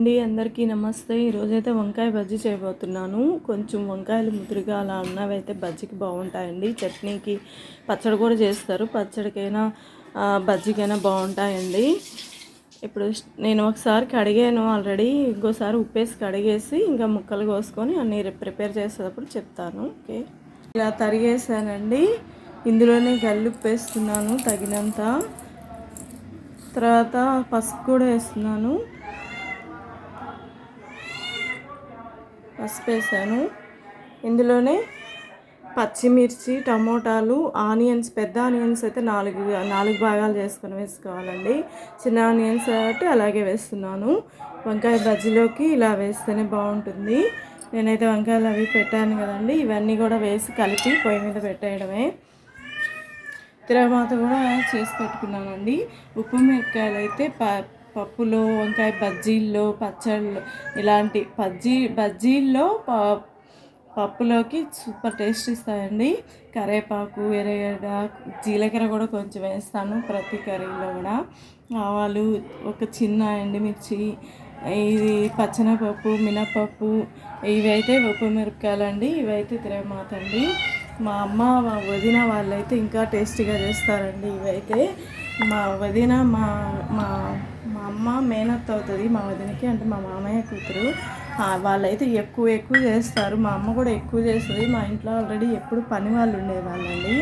అందరికీ నమస్తే. ఈరోజైతే వంకాయ బజ్జీ చేయబోతున్నాను. కొంచెం వంకాయలు ముదురుగా అలా ఉన్నవైతే బజ్జీకి బాగుంటాయండి. చట్నీకి పచ్చడి కూడా చేస్తారు, పచ్చడికైనా బజ్జీకైనా బాగుంటాయండి. ఇప్పుడు నేను ఒకసారి కడిగాను ఆల్రెడీ, ఇంకోసారి ఉప్పేసి కడిగేసి ఇంకా ముక్కలు కోసుకొని అన్నీ ప్రిపేర్ చేసేటప్పుడు చెప్తాను. ఓకే, ఇలా తరిగేసానండి. ఇందులోనే గల్లుప్పు వేస్తున్నాను తగినంత, తర్వాత పసుపు కూడా వేస్తున్నాను. పసుపు వేసాను. ఇందులోనే పచ్చిమిర్చి, టమోటాలు, ఆనియన్స్, పెద్ద ఆనియన్స్ అయితే నాలుగు భాగాలు చేసుకొని వేసుకోవాలండి. చిన్న ఆనియన్స్ కాబట్టి అలాగే వేస్తున్నాను. వంకాయ బజ్జీలోకి ఇలా వేస్తేనే బాగుంటుంది. నేనైతే వంకాయలు అవి పెట్టాను కదండి, ఇవన్నీ కూడా వేసి కలిపి పొయ్యి మీద పెట్టేయడమే. తిరగమాత కూడా చేసి పెట్టుకున్నానండి. ఉప్పు మిరపకాయలు అయితే పప్పులో, వంకాయ బజ్జీల్లో, పచ్చళ్ళు, ఇలాంటి బజ్జీల్లో పప్పులోకి సూపర్ టేస్ట్ ఇస్తాయండి. కరివేపాకు, ఎర్రగడ్డ, జీలకర్ర కూడా కొంచెం వేస్తాను ప్రతి కర్రీలో కూడా. ఆవాలు, ఒక చిన్న ఎండుమిర్చి, ఇది పచ్చనపప్పు, మినపప్పు, ఇవైతే ఉప్పు మిరపకాయలు అండి. ఇవైతే తిరగమాత అండి. మా అమ్మ, మా వదిన వాళ్ళైతే ఇంకా టేస్టీగా చేస్తారండి. ఇవైతే మా వదిన మా మా మా అమ్మ మేనత్త అవుతుంది మా వదినకి, అంటే మా మామయ్య కూతురు. వాళ్ళైతే ఎక్కువ చేస్తారు. మా అమ్మ కూడా ఎక్కువ చేస్తుంది. మా ఇంట్లో ఆల్రెడీ ఎప్పుడు పని వాళ్ళు ఉండేవాళ్ళండి.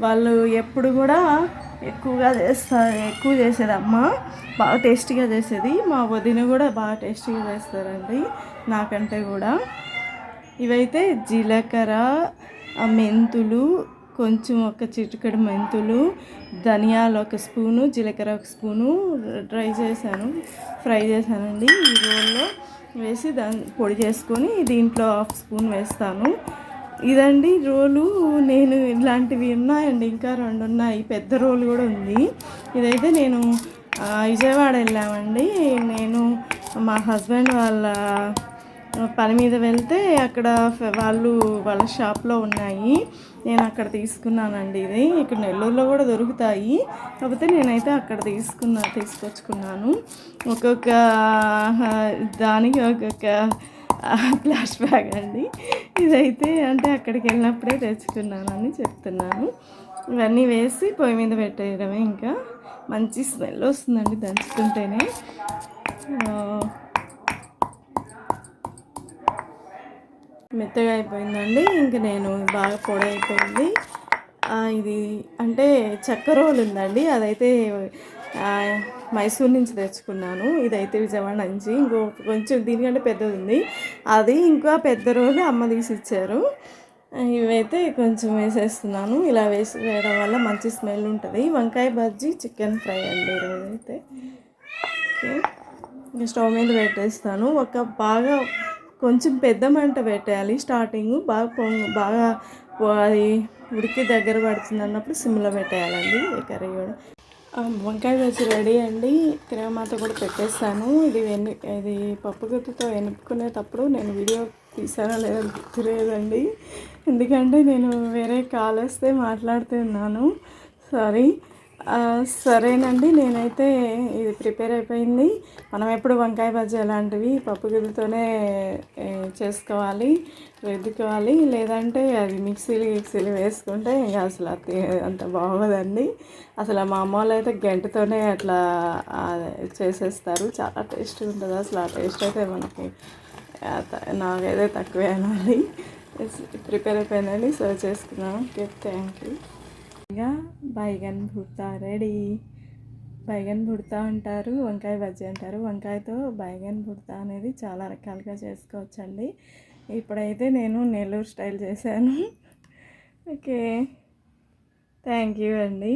వాళ్ళు ఎప్పుడు కూడా ఎక్కువగా ఎక్కువ చేసేది అమ్మ, బాగా టేస్టీగా చేసేది. మా వదిన కూడా బాగా టేస్టీగా చేస్తారండి నాకంటే కూడా. ఇవైతే జీలకర్ర, మెంతులు, కొంచెం ఒక చిటికెడు మెంతులు, ధనియాలు ఒక స్పూను, జీలకర్ర ఒక స్పూను ఫ్రై చేశానండి. ఈ రోల్లో వేసి దాన్ని పొడి చేసుకొని దీంట్లో 1/2 స్పూన్ వేస్తాను. ఇదండి రోలు. నేను ఇలాంటివి ఉన్నాయండి, ఇంకా 2 ఉన్నాయి. పెద్ద రోలు కూడా ఉంది. ఇదైతే నేను విజయవాడ వెళ్ళామండి. నేను మా హస్బెండ్ వాళ్ళ పని మీద వెళ్తే అక్కడ వాళ్ళ షాప్లో ఉన్నాయి, నేను అక్కడ తీసుకున్నానండి. ఇది ఇక్కడ నెల్లూరులో కూడా దొరుకుతాయి, కాకపోతే నేనైతే అక్కడ తీసుకొచ్చుకున్నాను. ఒక్కొక్క దానికి ఒక్కొక్క ఫ్లాష్ బ్యాగ్ అండి. ఇదైతే అంటే అక్కడికి వెళ్ళినప్పుడే తెచ్చుకున్నానని చెప్తున్నాను. ఇవన్నీ వేసి పొయ్యి మీద పెట్టేయడమే. ఇంకా మంచి స్మెల్ వస్తుందండి దంచుతుంటేనే. మెత్తగా అయిపోయిందండి. ఇంక నేను బాగా పొడి అయిపోయింది. ఇది అంటే చెక్క రోల్ ఉందండి, అదైతే మైసూర్ నుంచి తెచ్చుకున్నాను. ఇదైతే విజయవాడ నుంచి. కొంచెం దీనికంటే పెద్దది ఉంది, అది ఇంకా పెద్ద రోలు అమ్మ తీసి ఇచ్చారు. ఇవైతే కొంచెం వేసేస్తున్నాను. ఇలా వేయడం వల్ల మంచి స్మెల్ ఉంటుంది. వంకాయ బజ్జీ, చికెన్ ఫ్రై అండి ఈరోజైతే. ఓకే, స్టవ్ మీద పెట్టేస్తాను. బాగా కొంచెం పెద్ద మంట పెట్టేయాలి స్టార్టింగ్. బాగా అది ఉడికి దగ్గర పడుతుంది అన్నప్పుడు సిమ్లో పెట్టేయాలండి. కర్రీ కూడా వంకాయ బజ్జీ రెడీ అండి. తిరగమాత కూడా పెట్టేస్తాను. ఇది పప్పు గుత్తితో ఎనుపుకునేటప్పుడు నేను వీడియో తీసానో లేదో గుర్తులేదండి, ఎందుకంటే నేను వేరే కాల్ వస్తే మాట్లాడుతున్నాను, సారీ. సరేనండి, నేనైతే ఇది ప్రిపేర్ అయిపోయింది. మనం ఎప్పుడు వంకాయ బజ్జీ అలాంటివి పప్పు గిన్నెతోనే చేసుకోవాలి, రుద్దుకోవాలి. లేదంటే అది మిక్సీలు వేసుకుంటే ఇంకా అసలు అంత బాగోదండి. అసలు మా అమ్మ వాళ్ళు అయితే గంటతోనే అట్లా చేసేస్తారు. చాలా టేస్ట్గా ఉంటుంది అసలు. ఆ టేస్ట్ అయితే మనకి నాకైతే తక్కువే అనాలి. ప్రిపేర్ అయిపోయిందండి, సర్వ్ చేసుకున్నాను. Okay, thank you. ఇక బైగన్ భుర్తా రెడీ. బైగన్ భుర్తా అంటారు, వంకాయ బజ్జీ అంటారు. వంకాయతో బైగన్ భుర్తా అనేది చాలా రకాలుగా చేసుకోవచ్చండి. ఇప్పుడైతే నేను నెల్లూరు స్టైల్ చేశాను. ఓకే, థ్యాంక్ యూ అండి.